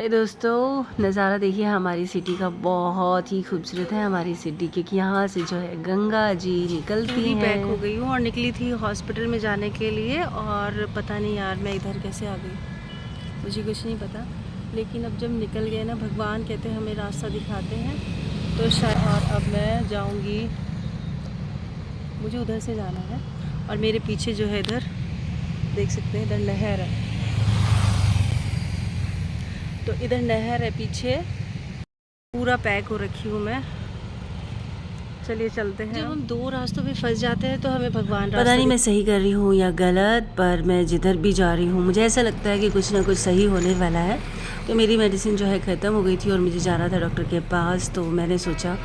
हाय दोस्तों, नज़ारा देखिए हमारी सिटी का बहुत ही खूबसूरत है हमारी सिटी, क्योंकि यहाँ से जो है गंगा जी निकलती हैं। पैक हो गई हूँ और निकली थी हॉस्पिटल में जाने के लिए, और पता नहीं यार मैं इधर कैसे आ गई, मुझे कुछ नहीं पता। लेकिन अब जब निकल गए ना, भगवान कहते हैं हमें रास्ता दिखाते हैं, तो शायद। और अब मैं जाऊँगी, मुझे उधर से जाना है। और मेरे पीछे जो है इधर देख सकते हैं, इधर नहर है, तो इधर नहर है पीछे। पूरा पैक हो रखी हूँ मैं। चलिए चलते हैं। जब हम दो रास्तों में फंस जाते हैं तो हमें भगवान पता नहीं मैं रास्ता सही कर रही हूँ या गलत, पर मैं जिधर भी जा रही हूँ मुझे ऐसा लगता है कि कुछ ना कुछ सही होने वाला है। तो मेरी मेडिसिन जो है ख़त्म हो गई थी और मुझे जाना था डॉक्टर के पास, तो मैंने सोचा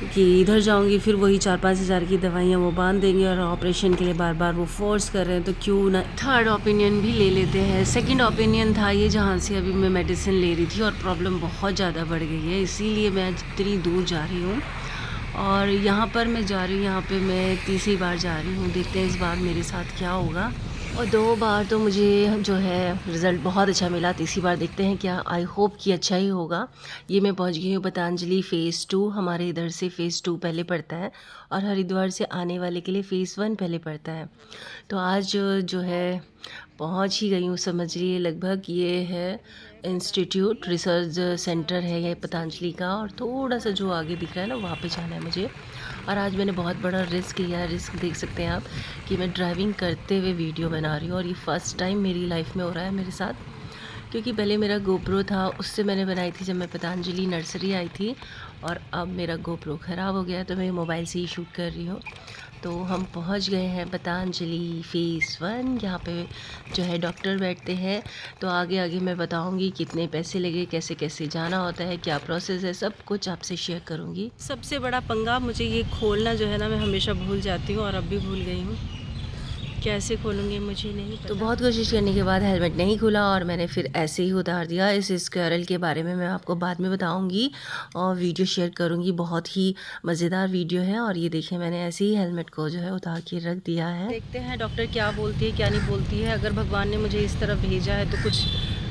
कि इधर जाऊंगी, फिर वही 4-5 हज़ार की दवाइयाँ वो बांध देंगे और ऑपरेशन के लिए बार बार वो फोर्स कर रहे हैं, तो क्यों ना थर्ड ओपिनियन भी ले लेते हैं। सेकंड ओपिनियन था ये, जहाँ से अभी मैं मेडिसिन ले रही थी और प्रॉब्लम बहुत ज़्यादा बढ़ गई है, इसीलिए मैं जितनी दूर जा रही हूँ। और यहाँ पर मैं जा रही हूँ, यहाँ पे मैं तीसरी बार जा रही हूँ। देखते हैं इस बार मेरे साथ क्या होगा। और 2 बार तो मुझे जो है रिज़ल्ट बहुत अच्छा मिला, तीसरी बार देखते हैं क्या, आई होप कि अच्छा ही होगा। ये मैं पहुंच गई हूँ पतंजलि फ़ेज़ 2। हमारे इधर से फ़ेज़ 2 पहले पड़ता है और हरिद्वार से आने वाले के लिए फ़ेज़ 1 पहले पड़ता है। तो आज जो है पहुंच ही गई हूँ, समझिए लगभग। ये है इंस्टीट्यूट रिसर्च सेंटर है ये पतंजलि का, और थोड़ा सा जो आगे दिख रहा है ना वहाँ पे जाना है मुझे। और आज मैंने बहुत बड़ा रिस्क लिया है। रिस्क देख सकते हैं आप कि मैं ड्राइविंग करते हुए वीडियो बना रही हूँ, और ये फ़र्स्ट टाइम मेरी लाइफ में हो रहा है मेरे साथ। क्योंकि पहले मेरा गोप्रो था, उससे मैंने बनाई थी जब मैं पतंजलि नर्सरी आई थी, और अब मेरा गोप्रो ख़राब हो गया तो मैं मोबाइल से ही शूट कर रही हूँ। तो हम पहुँच गए हैं पतंजलि फ़ेज़ 1। यहाँ पे जो है डॉक्टर बैठते हैं। तो आगे आगे मैं बताऊँगी कितने पैसे लगे, कैसे कैसे जाना होता है, क्या प्रोसेस है, सब कुछ आपसे शेयर करूँगी। सबसे बड़ा पंगा मुझे ये खोलना जो है ना, मैं हमेशा भूल जाती हूँ और अब भी भूल गई हूँ। कैसे खोलूँगी मुझे नहीं पता। तो बहुत कोशिश करने के बाद हेलमेट नहीं खुला और मैंने फिर ऐसे ही उतार दिया। इस स्क्वेरल के बारे में मैं आपको बाद में बताऊंगी और वीडियो शेयर करूंगी, बहुत ही मज़ेदार वीडियो है। और ये देखिए मैंने ऐसे ही हेलमेट को जो है उतार के रख दिया है। देखते हैं डॉक्टर क्या बोलती है क्या नहीं बोलती है। अगर भगवान ने मुझे इस तरफ भेजा है तो कुछ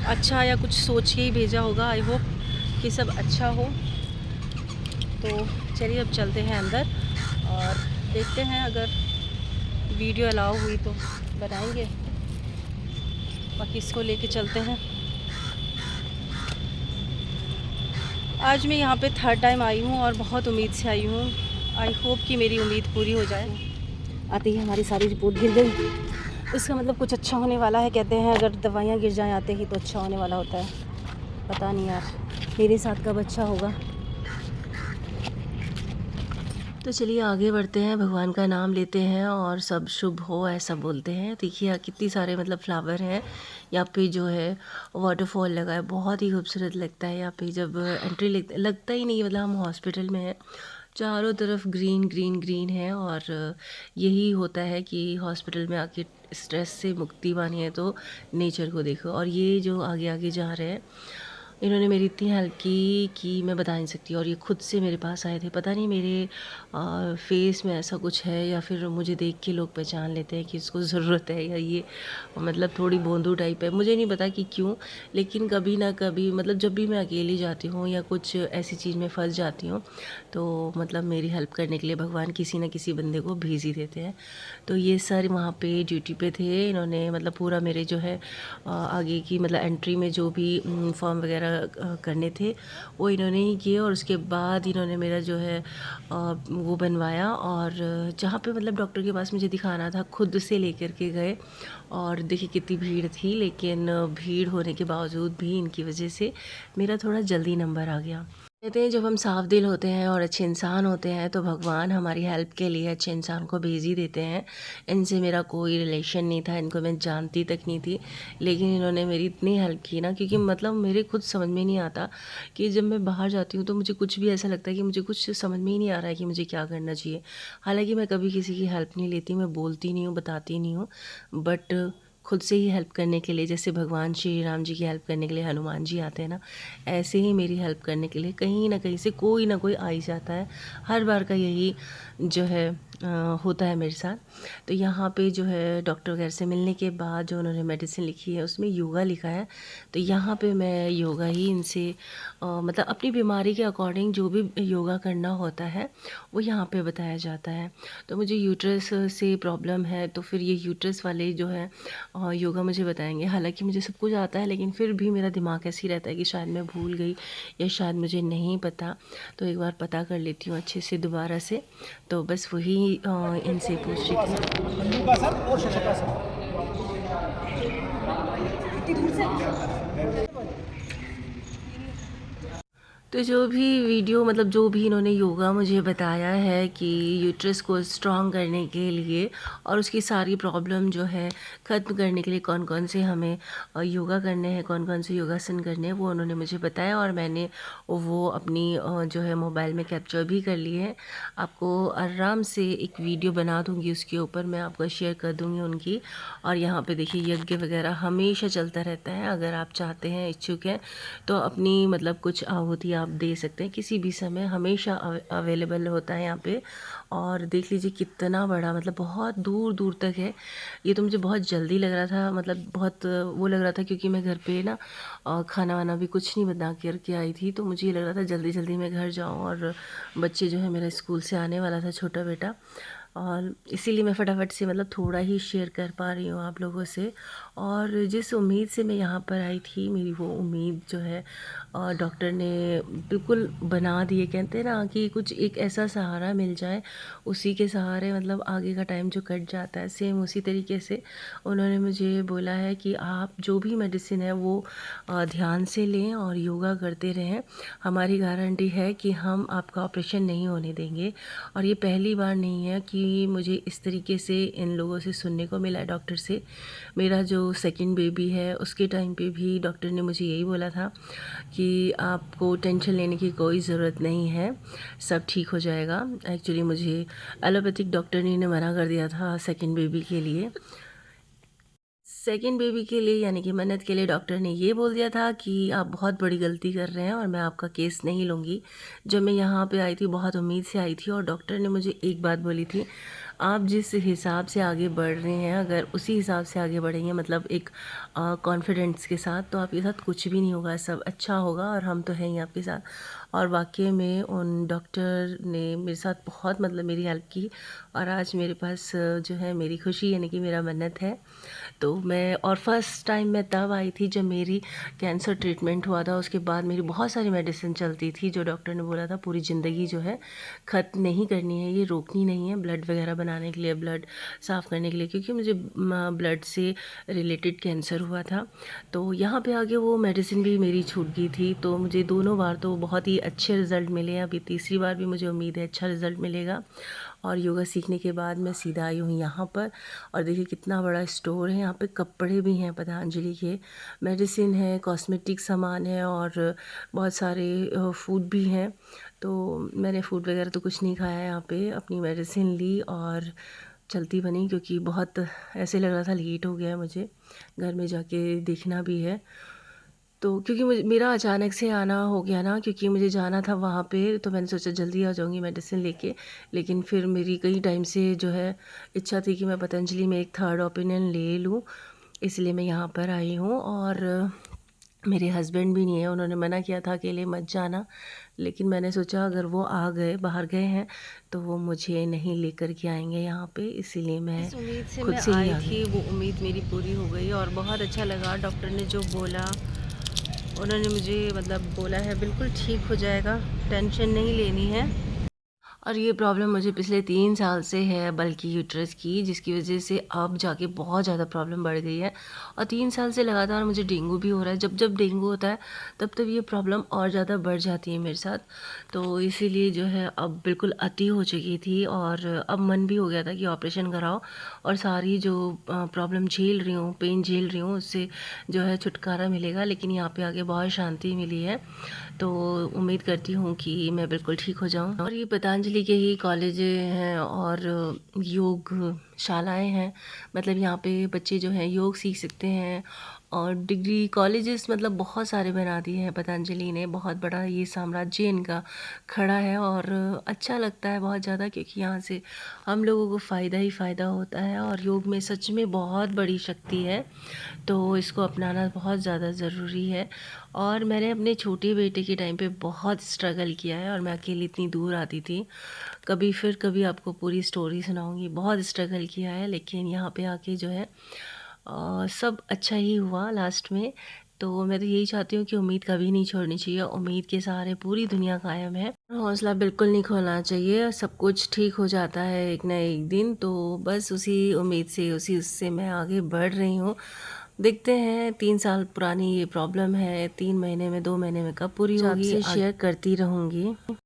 अच्छा या कुछ सोच के ही भेजा होगा। आई होप कि सब अच्छा हो। तो चलिए अब चलते हैं अंदर और देखते हैं, अगर वीडियो अलाउ हुई तो बनाएंगे, बाकी इसको लेके चलते हैं। आज मैं यहाँ पे थर्ड टाइम आई हूँ और बहुत उम्मीद से आई हूँ। आई होप कि मेरी उम्मीद पूरी हो जाए। आते ही हमारी सारी रिपोर्ट गिर गई, इसका मतलब कुछ अच्छा होने वाला है। कहते हैं अगर दवाइयाँ गिर जाएँ आते ही तो अच्छा होने वाला होता है। पता नहीं यार मेरे साथ कब अच्छा होगा। तो चलिए आगे बढ़ते हैं, भगवान का नाम लेते हैं और सब शुभ हो ऐसा बोलते हैं। देखिए यहाँ कितनी सारे मतलब फ्लावर हैं। यहाँ पे जो है वाटरफॉल लगा है, बहुत ही खूबसूरत लगता है। यहाँ पे जब एंट्री लगता ही नहीं मतलब हम हॉस्पिटल में हैं। चारों तरफ ग्रीन ग्रीन ग्रीन है, और यही होता है कि हॉस्पिटल में आके स्ट्रेस से मुक्ति पानी है तो नेचर को देखो। और ये जो आगे आगे जा रहे हैं, इन्होंने मेरी इतनी हेल्प की कि मैं बता नहीं सकती। और ये खुद से मेरे पास आए थे। पता नहीं मेरे फेस में ऐसा कुछ है या फिर मुझे देख के लोग पहचान लेते हैं कि इसको ज़रूरत है, या ये मतलब थोड़ी बोंदू टाइप है, मुझे नहीं पता कि क्यों। लेकिन कभी ना कभी मतलब जब भी मैं अकेली जाती हूँ या कुछ ऐसी चीज़ में फंस जाती हूँ, तो मतलब मेरी हेल्प करने के लिए भगवान किसी न किसी बंदे को भेज ही देते हैं। तो ये सर वहाँ पे ड्यूटी पे थे। इन्होंने मतलब पूरा मेरे जो है आगे की मतलब एंट्री में जो भी फॉर्म वगैरह करने थे वो इन्होंने ही किए, और उसके बाद इन्होंने मेरा जो है वो बनवाया। और जहाँ पे मतलब डॉक्टर के पास मुझे दिखाना था खुद से लेकर के गए। और देखिए कितनी भीड़ थी, लेकिन भीड़ होने के बावजूद भी इनकी वजह से मेरा थोड़ा जल्दी नंबर आ गया। कहते हैं जब हम साफ दिल होते हैं और अच्छे इंसान होते हैं तो भगवान हमारी हेल्प के लिए अच्छे इंसान को भेज ही देते हैं। इनसे मेरा कोई रिलेशन नहीं था, इनको मैं जानती तक नहीं थी, लेकिन इन्होंने मेरी इतनी हेल्प की ना, क्योंकि मतलब मेरे खुद समझ में नहीं आता कि जब मैं बाहर जाती हूँ तो मुझे कुछ भी ऐसा लगता है कि मुझे कुछ समझ में ही नहीं आ रहा है कि मुझे क्या करना चाहिए। हालांकि मैं कभी किसी की हेल्प नहीं लेती, मैं बोलती नहीं हूँ, बताती नहीं हूँ, बट खुद से ही हेल्प करने के लिए, जैसे भगवान श्री राम जी की हेल्प करने के लिए हनुमान जी आते हैं ना, ऐसे ही मेरी हेल्प करने के लिए कहीं ना कहीं से कोई ना कोई आ ही जाता है। हर बार का यही जो है होता है मेरे साथ। तो यहाँ पे जो है डॉक्टर वगैरह से मिलने के बाद जो उन्होंने मेडिसिन लिखी है उसमें योगा लिखा है। तो यहाँ पे मैं योगा ही इनसे मतलब अपनी बीमारी के अकॉर्डिंग जो भी योगा करना होता है वो यहाँ पे बताया जाता है। तो मुझे यूट्रस से प्रॉब्लम है, तो फिर ये यूट्रस वाले जो है योगा मुझे बताएंगे। हालांकि मुझे सब कुछ आता है, लेकिन फिर भी मेरा दिमाग ऐसे ही रहता है कि शायद मैं भूल गई या शायद मुझे नहीं पता। तो एक बार पता कर लेती हूँ अच्छे से दोबारा से। तो बस वही इनसे पूछ रही थी। भल्लुकासन और शशकासन। तो जो भी वीडियो मतलब जो भी इन्होंने योगा मुझे बताया है कि यूट्रस को स्ट्रॉन्ग करने के लिए और उसकी सारी प्रॉब्लम जो है ख़त्म करने के लिए कौन कौन से हमें योगा करने हैं, कौन कौन से योगासन करने हैं, वो उन्होंने मुझे बताया और मैंने वो अपनी जो है मोबाइल में कैप्चर भी कर लिए हैं। आपको आराम से एक वीडियो बना दूँगी, उसके ऊपर मैं आपको शेयर कर दूँगी उनकी। और यहाँ पे देखिए यज्ञ वगैरह हमेशा चलता रहता है। अगर आप चाहते हैं, इच्छुक हैं, तो अपनी मतलब कुछ आहुति आप दे सकते हैं किसी भी समय, हमेशा अवेलेबल होता है यहाँ पे। और देख लीजिए कितना बड़ा, मतलब बहुत दूर दूर तक है। ये तो मुझे बहुत जल्दी लग रहा था, मतलब बहुत वो लग रहा था, क्योंकि मैं घर पे ना खाना वाना भी कुछ नहीं बना करके आई थी। तो मुझे ये लग रहा था जल्दी जल्दी मैं घर जाऊँ, और बच्चे जो है मेरा स्कूल से आने वाला था, छोटा बेटा, और इसीलिए मैं फटाफट से मतलब थोड़ा ही शेयर कर पा रही हूँ आप लोगों से। और जिस उम्मीद से मैं यहाँ पर आई थी, मेरी वो उम्मीद जो है डॉक्टर ने बिल्कुल बना दिए। कहते हैं ना कि कुछ एक ऐसा सहारा मिल जाए, उसी के सहारे मतलब आगे का टाइम जो कट जाता है, सेम उसी तरीके से उन्होंने मुझे बोला है कि आप जो भी मेडिसिन है वो ध्यान से लें और योगा करते रहें। हमारी गारंटी है कि हम आपका ऑपरेशन नहीं होने देंगे। और ये पहली बार नहीं है कि मुझे इस तरीके से इन लोगों से सुनने को मिला है डॉक्टर से। मेरा जो सेकंड बेबी है उसके टाइम पे भी डॉक्टर ने मुझे यही बोला था कि आपको टेंशन लेने की कोई ज़रूरत नहीं है, सब ठीक हो जाएगा। एक्चुअली मुझे एलोपैथिक डॉक्टर ने मना कर दिया था सेकंड बेबी के लिए। सेकंड बेबी के लिए यानी कि मन्नत के लिए डॉक्टर ने ये बोल दिया था कि आप बहुत बड़ी गलती कर रहे हैं और मैं आपका केस नहीं लूँगी। जब मैं यहाँ पे आई थी बहुत उम्मीद से आई थी, और डॉक्टर ने मुझे एक बात बोली थी, आप जिस हिसाब से आगे बढ़ रहे हैं अगर उसी हिसाब से आगे बढ़ेंगे, मतलब एक कॉन्फिडेंस के साथ, तो आपके साथ कुछ भी नहीं होगा, सब अच्छा होगा और हम तो हैं ही आपके साथ। और वाकई में उन डॉक्टर ने मेरे साथ बहुत मतलब मेरी हेल्प की, और आज मेरे पास जो है मेरी खुशी यानी कि मेरा मन्नत है। तो मैं और फर्स्ट टाइम मैं तब आई थी जब मेरी कैंसर ट्रीटमेंट हुआ था। उसके बाद मेरी बहुत सारी मेडिसिन चलती थी, जो डॉक्टर ने बोला था पूरी ज़िंदगी जो है ख़त्म नहीं करनी है, ये रोकनी नहीं है, ब्लड वगैरह बनाने के लिए, ब्लड साफ़ करने के लिए, क्योंकि मुझे ब्लड से रिलेटेड कैंसर हुआ था। तो यहाँ पे आके वो मेडिसिन भी मेरी छूट गई थी। तो मुझे दोनों बार तो बहुत ही अच्छे रिज़ल्ट मिले। अभी तीसरी बार भी मुझे उम्मीद है अच्छा रिज़ल्ट मिलेगा। और योगा सीखने के बाद मैं सीधा आई हूँ यहाँ पर, और देखिए कितना बड़ा स्टोर है। यहाँ पे कपड़े भी हैं पतंजलि के, मेडिसिन है, कॉस्मेटिक सामान है, और बहुत सारे फूड भी हैं। तो मैंने फूड वगैरह तो कुछ नहीं खाया यहाँ पे, अपनी मेडिसिन ली और चलती बनी, क्योंकि बहुत ऐसे लग रहा था लेट हो गया है, मुझे घर में जाके देखना भी है। तो क्योंकि मुझे मेरा अचानक से आना हो गया ना, क्योंकि मुझे जाना था वहाँ पे, तो मैंने सोचा जल्दी आ जाऊँगी मेडिसिन लेके। लेकिन फिर मेरी कई टाइम से जो है इच्छा थी कि मैं पतंजलि में एक थर्ड ओपिनियन ले लूँ, इसलिए मैं यहाँ पर आई हूँ। और मेरे हस्बैंड भी नहीं है, उन्होंने मना किया था अकेले मत जाना, लेकिन मैंने सोचा अगर वो आ गए, बाहर गए हैं, तो वो मुझे नहीं लेकर के आएंगे यहाँ पे, इसीलिए मैं जिस उम्मीद से खुद मैं से ही आई आ थी गई। वो उम्मीद मेरी पूरी हो गई और बहुत अच्छा लगा। डॉक्टर ने जो बोला, उन्होंने मुझे मतलब बोला है बिल्कुल ठीक हो जाएगा, टेंशन नहीं लेनी है। और ये प्रॉब्लम मुझे पिछले 3 साल से है, बल्कि यूट्रस की, जिसकी वजह से अब जाके बहुत ज़्यादा प्रॉब्लम बढ़ गई है। और 3 साल से लगातार मुझे डेंगू भी हो रहा है। जब जब डेंगू होता है तब तब ये प्रॉब्लम और ज़्यादा बढ़ जाती है मेरे साथ। तो इसीलिए जो है अब बिल्कुल अति हो चुकी थी, और अब मन भी हो गया था कि ऑपरेशन कराओ और सारी जो प्रॉब्लम झेल रही हूँ, पेन झेल रही हूँ, उससे जो है छुटकारा मिलेगा। लेकिन यहाँ पे आके बहुत शांति मिली है, तो उम्मीद करती हूँ कि मैं बिल्कुल ठीक हो जाऊँ। और ये पतंजलि के ही कॉलेज हैं और योग शालाएं हैं, मतलब यहाँ पे बच्चे जो हैं योग सीख सकते हैं और डिग्री कॉलेजेस मतलब बहुत सारे बना दिए हैं पतंजलि ने, बहुत बड़ा ये साम्राज्य इनका खड़ा है। और अच्छा लगता है बहुत ज़्यादा, क्योंकि यहाँ से हम लोगों को फ़ायदा ही फ़ायदा होता है। और योग में सच में बहुत बड़ी शक्ति है, तो इसको अपनाना बहुत ज़्यादा ज़रूरी है। और मैंने अपने छोटे बेटे के टाइम पे बहुत स्ट्रगल किया है, और मैं अकेली इतनी दूर आती थी। कभी आपको पूरी स्टोरी सुनाऊंगी। बहुत स्ट्रगल किया है, लेकिन यहाँ पे आके जो है सब अच्छा ही हुआ लास्ट में। तो मैं तो यही चाहती हूँ कि उम्मीद कभी नहीं छोड़नी चाहिए। उम्मीद के सहारे पूरी दुनिया कायम है, हौसला बिल्कुल नहीं खोलना चाहिए। सब कुछ ठीक हो जाता है एक ना एक दिन। तो बस उसी उम्मीद से, उसी उससे मैं आगे बढ़ रही हूँ। देखते हैं, 3 साल पुरानी ये प्रॉब्लम है, 3 महीने में 2 महीने में कब पूरी होगी, आपसे शेयर करती रहूँगी।